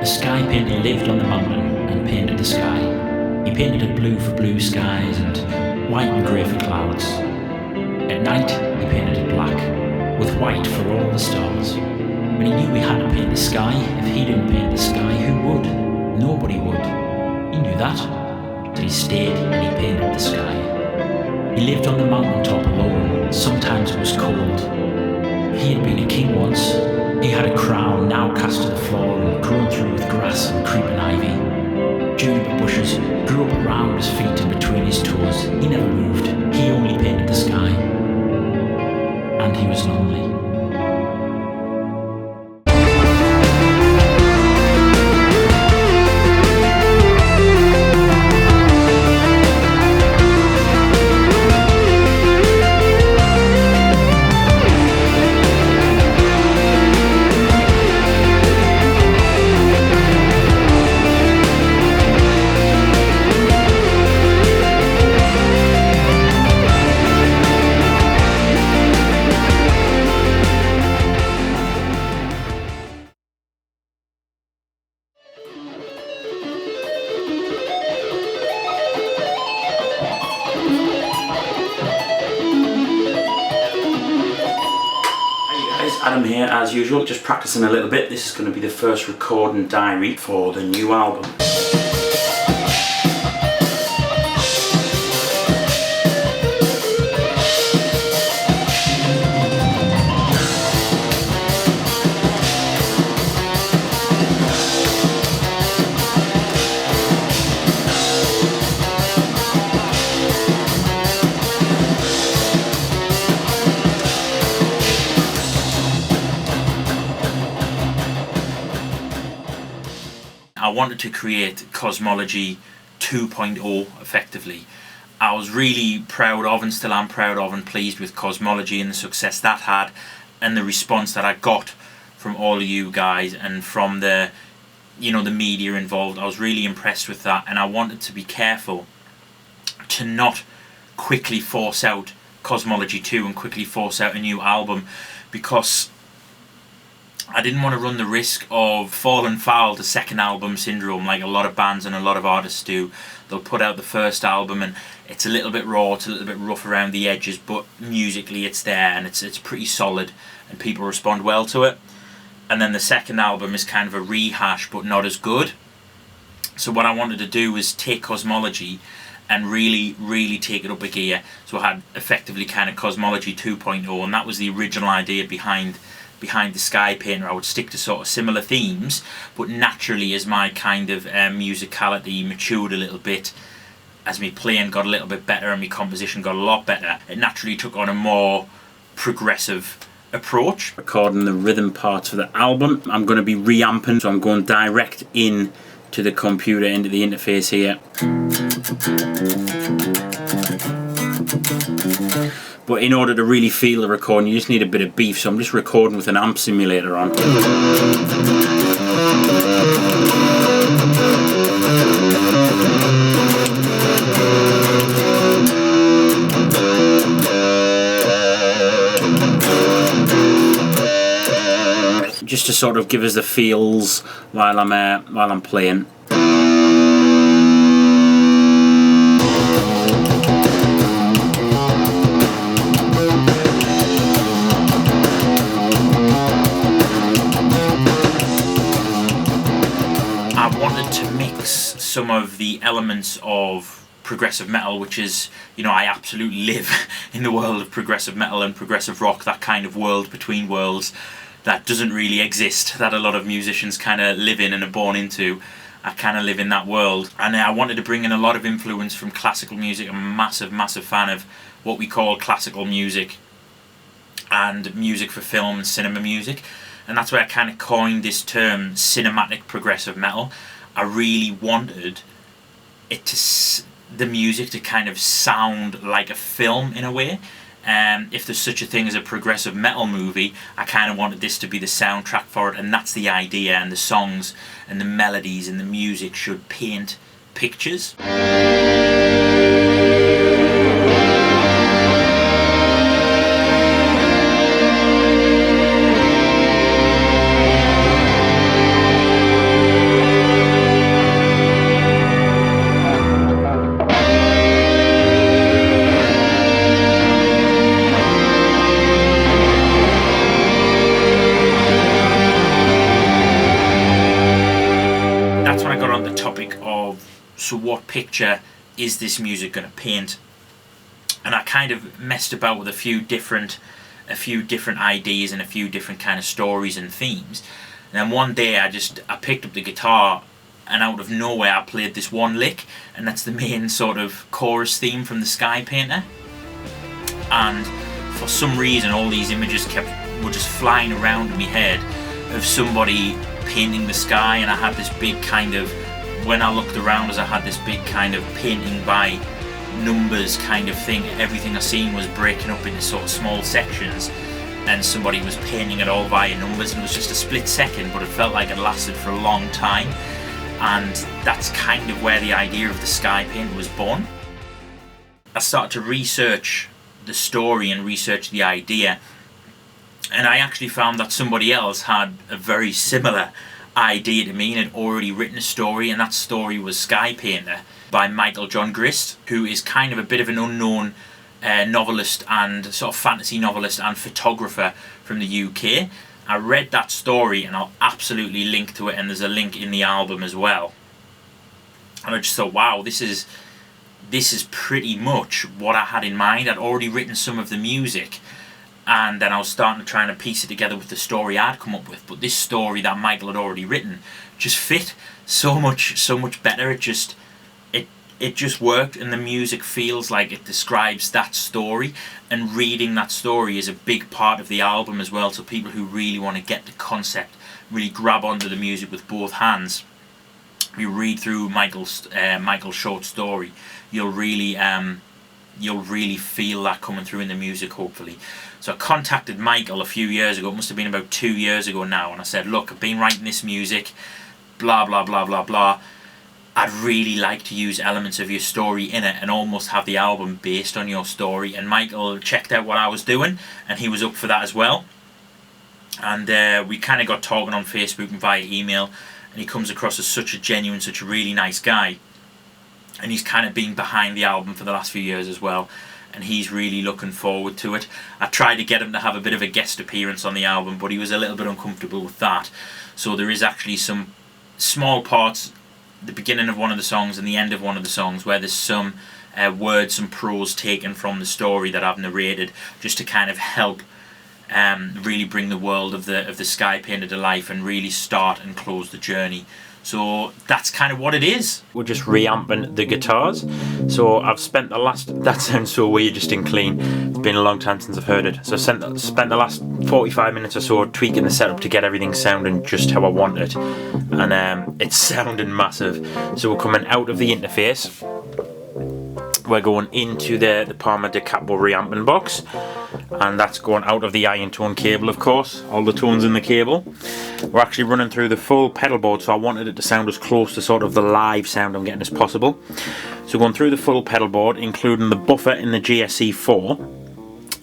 SkyPainter lived on the mountain and painted the sky. He painted it blue for blue skies and white and grey for clouds. At night, he painted it black, with white for all the stars. But he knew he had to paint the sky. If he didn't paint the sky, who would? Nobody would. He knew that. So he stayed and he painted the sky. He lived on the mountaintop alone. Sometimes it was cold. He had been a king once. He had a crown now cast to the floor and grown through with grass and creeping ivy. Juniper bushes grew up around his feet and between his toes. He never moved. He only painted the sky. And he was lonely. Adam here as usual, just practicing a little bit. This is going to be the first recording diary for the new album. I wanted to create Cosmology 2.0 effectively. I was really proud of and still am proud of and pleased with Cosmology and the success that had and the response that I got from all of you guys and from the the media involved. I was really impressed with that, and I wanted to be careful to not quickly force out Cosmology 2 and quickly force out a new album, because I didn't want to run the risk of falling foul to second album syndrome like a lot of bands and a lot of artists do. They'll put out the first album and it's a little bit raw, it's a little bit rough around the edges, but musically it's there and it's pretty solid and people respond well to it. And then the second album is kind of a rehash but not as good. So what I wanted to do was take Cosmology and really take it up a gear. So I had effectively kind of Cosmology 2.0, and that was the original idea behind the SkyPainter. I would stick to sort of similar themes, but naturally as my kind of musicality matured a little bit, as my playing got a little bit better and my composition got a lot better, it naturally took on a more progressive approach. Recording the rhythm parts for the album, I'm going to be reamping, so I'm going direct in to the computer, into the interface here. But in order to really feel the recording, you just need a bit of beef, so I'm just recording with an amp simulator on. Just to sort of give us the feels while I'm playing. Some of the elements of progressive metal, which is, I absolutely live in the world of progressive metal and progressive rock, that kind of world between worlds that doesn't really exist, that a lot of musicians kind of live in and are born into. I kind of live in that world, and I wanted to bring in a lot of influence from classical music. I'm a massive fan of what we call classical music and music for film and cinema music, and that's where I kind of coined this term cinematic progressive metal. I really wanted the music to kind of sound like a film in a way. If there's such a thing as a progressive metal movie, I kind of wanted this to be the soundtrack for it, and that's the idea, and the songs and the melodies and the music should paint pictures. so what picture is this music going to paint? And I kind of messed about with a few different ideas and a few different kind of stories and themes. And then one day I picked up the guitar, and out of nowhere I played this one lick, and that's the main sort of chorus theme from the SkyPainter. And for some reason all these images were just flying around in my head of somebody painting the sky, and I had this big kind of, when I looked around us, I had this big kind of painting by numbers kind of thing. Everything I seen was breaking up into sort of small sections, and somebody was painting it all via numbers, and it was just a split second, but it felt like it lasted for a long time. And that's kind of where the idea of the SkyPainter was born. I started to research the story and research the idea, and I actually found that somebody else had a very similar idea to me and had already written a story, and that story was SkyPainter by Michael John Grist, who is kind of a bit of an unknown novelist and sort of fantasy novelist and photographer from the UK. I read that story, and I'll absolutely link to it, and there's a link in the album as well. And I just thought, wow, this is pretty much what I had in mind. I'd already written some of the music, and then I was starting to try and piece it together with the story I'd come up with. But this story that Michael had already written just fit so much better. It just worked, and the music feels like it describes that story, and reading that story is a big part of the album as well. So people who really want to get the concept, really grab onto the music with both hands, you read through Michael's short story, you'll really feel that coming through in the music, hopefully. So I contacted Michael a few years ago, it must have been about 2 years ago now, and I said, look, I've been writing this music, blah blah blah blah blah, I'd really like to use elements of your story in it and almost have the album based on your story. And Michael checked out what I was doing, and he was up for that as well. And we kind of got talking on Facebook and via email, and he comes across as such a genuine, such a really nice guy. And he's kind of been behind the album for the last few years as well, and he's really looking forward to it. I tried to get him to have a bit of a guest appearance on the album, but he was a little bit uncomfortable with that. So there is actually some small parts, the beginning of one of the songs and the end of one of the songs, where there's some words, some prose taken from the story that I've narrated, just to kind of help really bring the world of the SkyPainter to life and really start and close the journey. So that's kind of what it is. We're just reamping the guitars. So I've spent the last, that sounds so weird just in clean, it's been a long time since I've heard it. So I spent the last 45 minutes or so tweaking the setup to get everything sounding just how I want it. And it's sounding massive. So we're coming out of the interface. We're going into the Palmer de Capo reamping box, and that's going out of the iron tone cable, of course, all the tones in the cable. We're actually running through the full pedal board, so I wanted it to sound as close to sort of the live sound I'm getting as possible. So going through the full pedal board, including the buffer in the GSC4.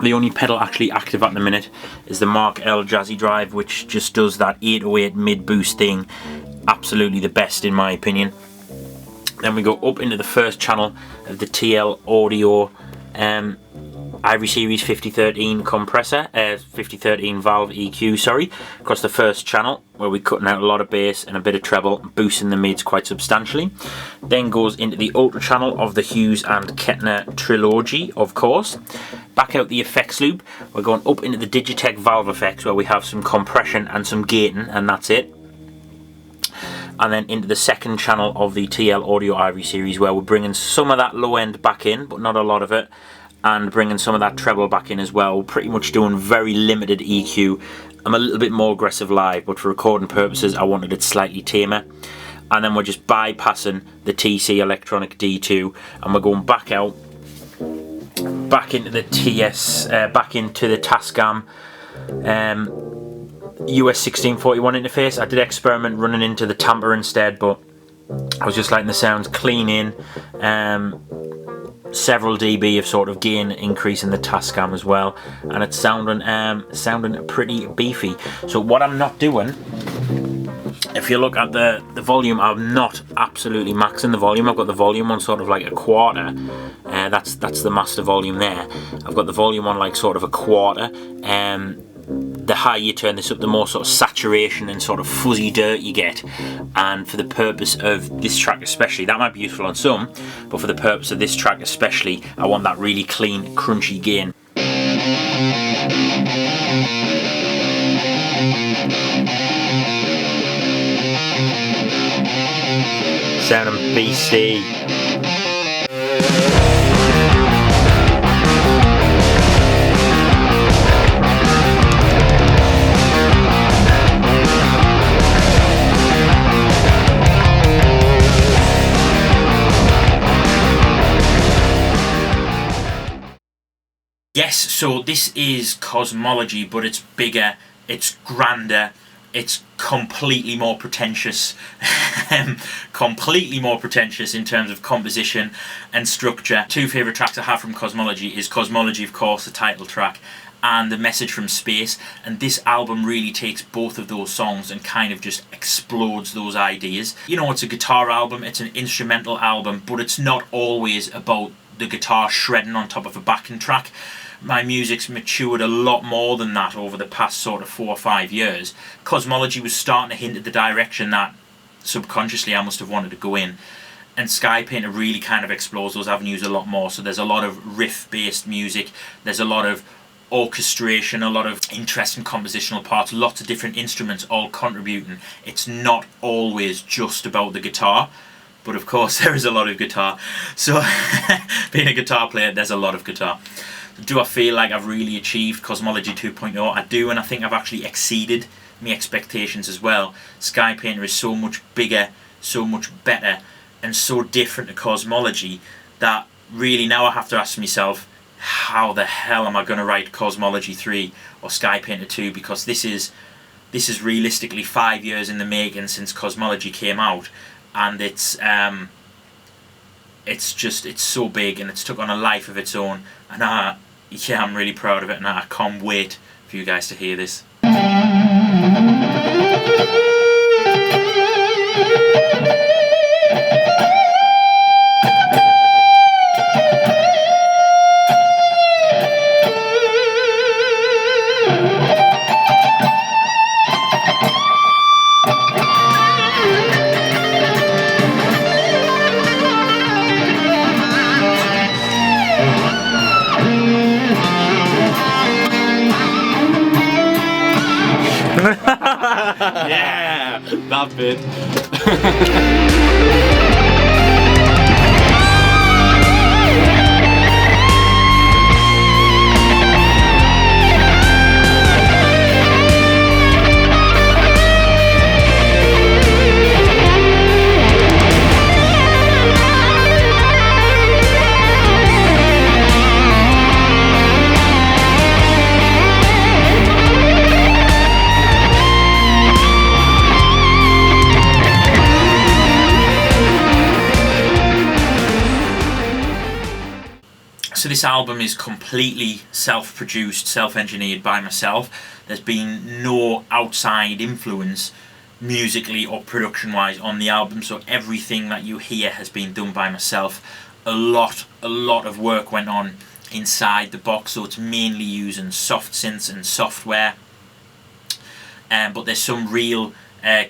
The only pedal actually active at the minute is the Mark L Jazzy Drive, which just does that 808 mid boost thing, absolutely the best in my opinion. Then we go up into the first channel of the TL Audio Ivory Series 5013 compressor, 5013 valve EQ, sorry, across the first channel, where we're cutting out a lot of bass and a bit of treble, boosting the mids quite substantially. Then goes into the ultra channel of the Hughes and Kettner Trilogy, of course. Back out the effects loop, we're going up into the Digitech valve effects, where we have some compression and some gating, and that's it. And then into the second channel of the TL Audio Ivory Series, where we're bringing some of that low end back in, but not a lot of it, and bringing some of that treble back in as well. We're pretty much doing very limited EQ. I'm a little bit more aggressive live, but for recording purposes I wanted it slightly tamer. And then we're just bypassing the TC Electronic D2, and we're going back out, back into the back into the Tascam US 1641 interface. I did experiment running into the Tampa instead, but I was just letting the sounds clean in. Several dB of sort of gain increase in the Tascam as well, and it's sounding pretty beefy. So what I'm not doing, if you look at the volume, I'm not absolutely maxing the volume. I've got the volume on sort of like a quarter. That's the master volume there. I've got the volume on like sort of a quarter. the higher you turn this up, the more sort of saturation and sort of fuzzy dirt you get. And for the purpose of this track especially, that might be useful on some, but for the purpose of this track especially, I want that really clean, crunchy gain. Sounding beastie. Yes, so this is Cosmology, but it's bigger, it's grander, it's completely more pretentious. Completely more pretentious in terms of composition and structure. Two favourite tracks I have from Cosmology is Cosmology, of course, the title track, and The Message from Space. And this album really takes both of those songs and kind of just explodes those ideas. You know, it's a guitar album, it's an instrumental album, but it's not always about the guitar shredding on top of a backing track. My music's matured a lot more than that over the past sort of 4 or 5 years. Cosmology was starting to hint at the direction that subconsciously I must have wanted to go in, and SkyPainter really kind of explores those avenues a lot more. So there's a lot of riff-based music, there's a lot of orchestration, a lot of interesting compositional parts, lots of different instruments all contributing. It's not always just about the guitar, but of course there is a lot of guitar. So being a guitar player, there's a lot of guitar. Do I feel like I've really achieved Cosmology 2.0? I do, and I think I've actually exceeded my expectations as well. SkyPainter is so much bigger, so much better, and so different to Cosmology that really now I have to ask myself, how the hell am I going to write Cosmology 3 or SkyPainter 2? Because this is realistically 5 years in the making since Cosmology came out, and it's so big and it's took on a life of its own, and I'm really proud of it, and I can't wait for you guys to hear this. Yeah, that bit. So this album is completely self-produced, self-engineered by myself. There's been no outside influence musically or production-wise on the album, so everything that you hear has been done by myself. A lot of work went on inside the box, so it's mainly using soft synths and software. But there's some real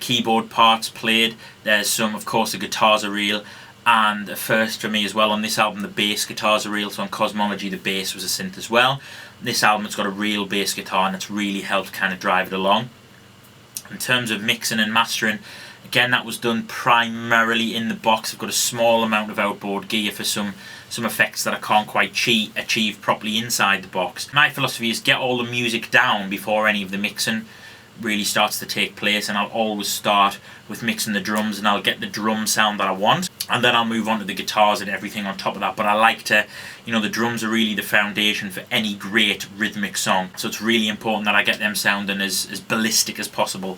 keyboard parts played. There's some, of course, the guitars are real. And a first for me as well on this album, the bass guitars are real. So on Cosmology, the bass was a synth as well. This album, it's got a real bass guitar, and it's really helped kind of drive it along. In terms of mixing and mastering, again, that was done primarily in the box. I've got a small amount of outboard gear for some effects that I can't quite achieve properly inside the box. My philosophy is get all the music down before any of the mixing really starts to take place, and I'll always start with mixing the drums, and I'll get the drum sound that I want, and then I'll move on to the guitars and everything on top of that. But I like to, you know, the drums are really the foundation for any great rhythmic song, so it's really important that I get them sounding as ballistic as possible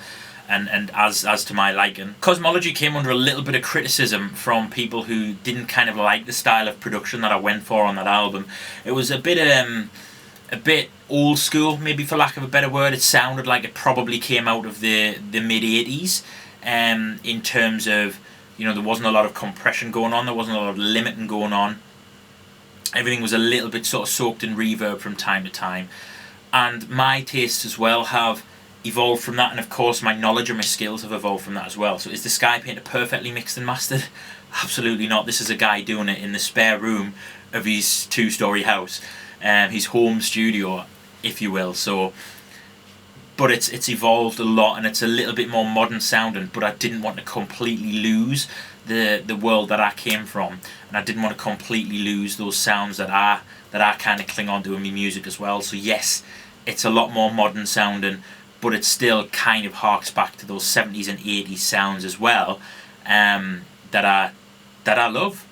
and as to my liking. Cosmology came under a little bit of criticism from people who didn't kind of like the style of production that I went for on that album. It was a bit old school, maybe for lack of a better word. It sounded like it probably came out of the mid-80s, in terms of, you know, there wasn't a lot of compression going on, there wasn't a lot of limiting going on. Everything was a little bit sort of soaked in reverb from time to time. and my tastes as well have evolved from that, and of course my knowledge and my skills have evolved from that as well. So is the SkyPainter perfectly mixed and mastered? Absolutely not. This is a guy doing it in the spare room of his 2-story house, his home studio, if you will. So, but it's evolved a lot, and it's a little bit more modern sounding, but I didn't want to completely lose the world that I came from, and I didn't want to completely lose those sounds that I kind of cling on to in my music as well. So yes, it's a lot more modern sounding, but it still kind of harks back to those 70s and 80s sounds as well, that I love.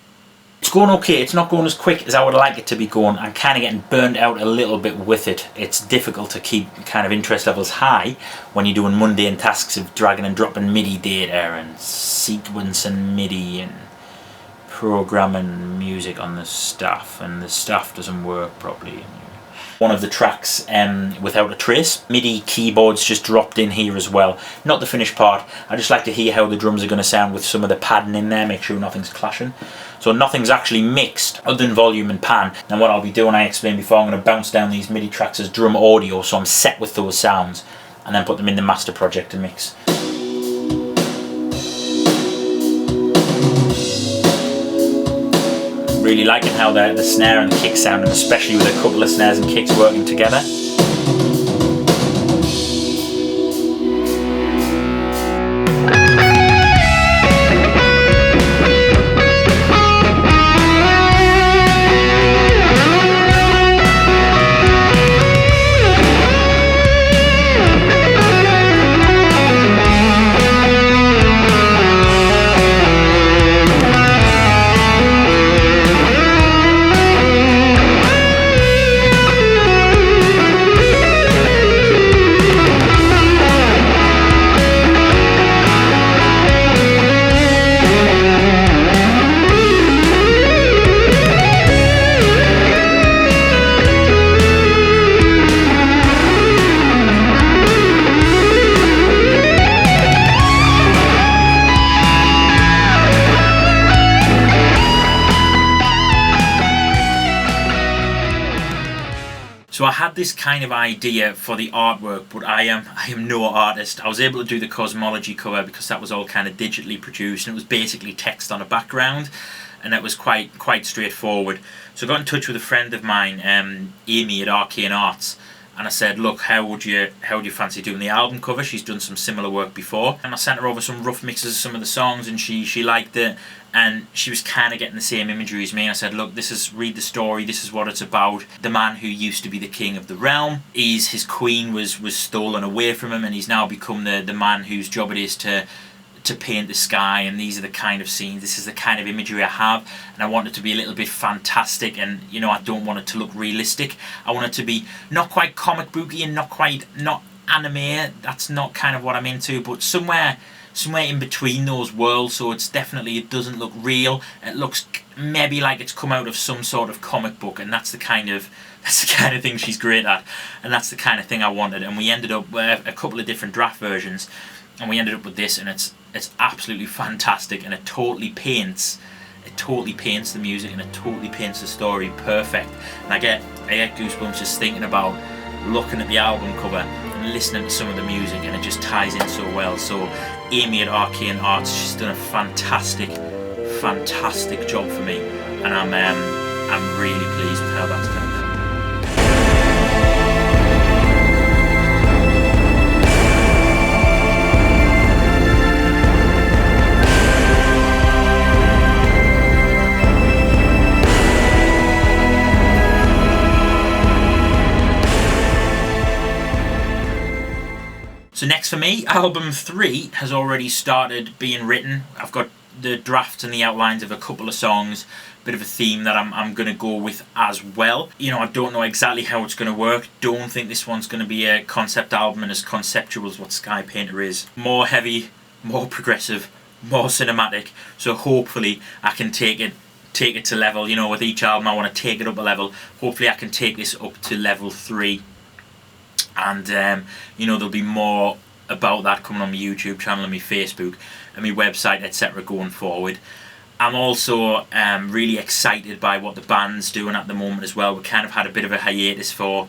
It's going okay. It's not going as quick as I would like it to be going. I'm kind of getting burned out a little bit with it. It's difficult to keep kind of interest levels high when you're doing mundane tasks of dragging and dropping MIDI data and sequencing MIDI and programming music on the stuff, and the stuff doesn't work properly. One of the tracks without a trace. MIDI keyboards just dropped in here as well. Not the finished part. I just like to hear how the drums are going to sound with some of the padding in there, make sure nothing's clashing. So nothing's actually mixed other than volume and pan. And what I'll be doing, I explained before, I'm going to bounce down these MIDI tracks as drum audio, so I'm set with those sounds, and then put them in the master project to mix. Really liking how the snare and the kick sound, and especially with a couple of snares and kicks working together. So I had this kind of idea for the artwork, but I am no artist. I was able to do the Cosmology cover because that was all kind of digitally produced, and it was basically text on a background, and that was quite straightforward. So I got in touch with a friend of mine, Amy at Arcane Arts, and I said, look, how would you fancy doing the album cover? She's done some similar work before, and I sent her over some rough mixes of some of the songs, and she liked it, and she was kind of getting the same imagery as me. I said, look, read the story, this is what it's about. The man who used to be the king of the realm, his queen was stolen away from him, and he's now become the man whose job it is to paint the sky, and these are the kind of scenes, this is the kind of imagery I have, and I want it to be a little bit fantastic, and you know, I don't want it to look realistic. I want it to be not quite comic booky and not anime. That's not kind of what I'm into, but somewhere in between those worlds. So it doesn't look real. It looks maybe like it's come out of some sort of comic book, and that's the kind of thing she's great at, and that's the kind of thing I wanted. And we ended up with a couple of different draft versions, and we ended up with this, and it's absolutely fantastic, and it totally paints the music, and it totally paints the story perfect. And I get goosebumps just thinking about looking at the album cover and listening to some of the music, and it just ties in so well. So Amy at Arcane Arts, she's done a fantastic job for me, and I'm really pleased with how that's turned out. So next for me, album 3 has already started being written. I've got the drafts and the outlines of a couple of songs, bit of a theme that I'm going to go with as well. You know, I don't know exactly how it's going to work. Don't think this one's going to be a concept album and as conceptual as what SkyPainter is. More heavy, more progressive, more cinematic. So hopefully I can take it to level, you know, with each album I want to take it up a level. Hopefully I can take this up to level 3. And you know, there'll be more about that coming on my YouTube channel and my Facebook and my website, etc. going forward. I'm also really excited by what the band's doing at the moment as well. We kind of had a bit of a hiatus for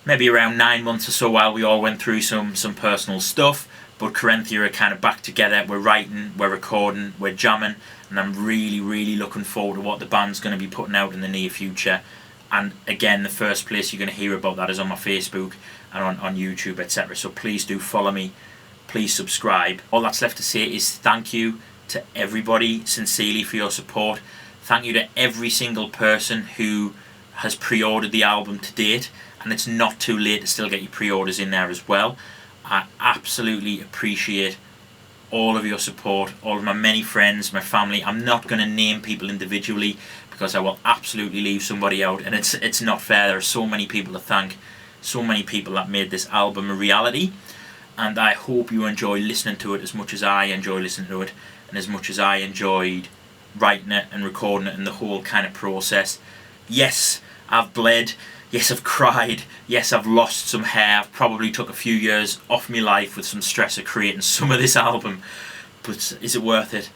maybe around 9 months or so while we all went through some personal stuff. But Corinthia are kind of back together. We're writing, we're recording, we're jamming, and I'm really, really looking forward to what the band's going to be putting out in the near future. And again, the first place you're going to hear about that is on my Facebook and on YouTube, etc. So please do follow me. Please subscribe. All that's left to say is thank you to everybody sincerely for your support. Thank you to every single person who has pre-ordered the album to date, and it's not too late to still get your pre-orders in there as well. I absolutely appreciate all of your support, all of my many friends, my family. I'm not going to name people individually because I will absolutely leave somebody out, and it's not fair. There are so many people to thank, so many people that made this album a reality, and I hope you enjoy listening to it as much as I enjoy listening to it, and as much as I enjoyed writing it and recording it and the whole kind of process. Yes, I've bled. Yes, I've cried. Yes, I've lost some hair. I've probably took a few years off my life with some stress of creating some of this album. But is it worth it?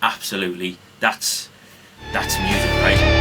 Absolutely. That's music, right?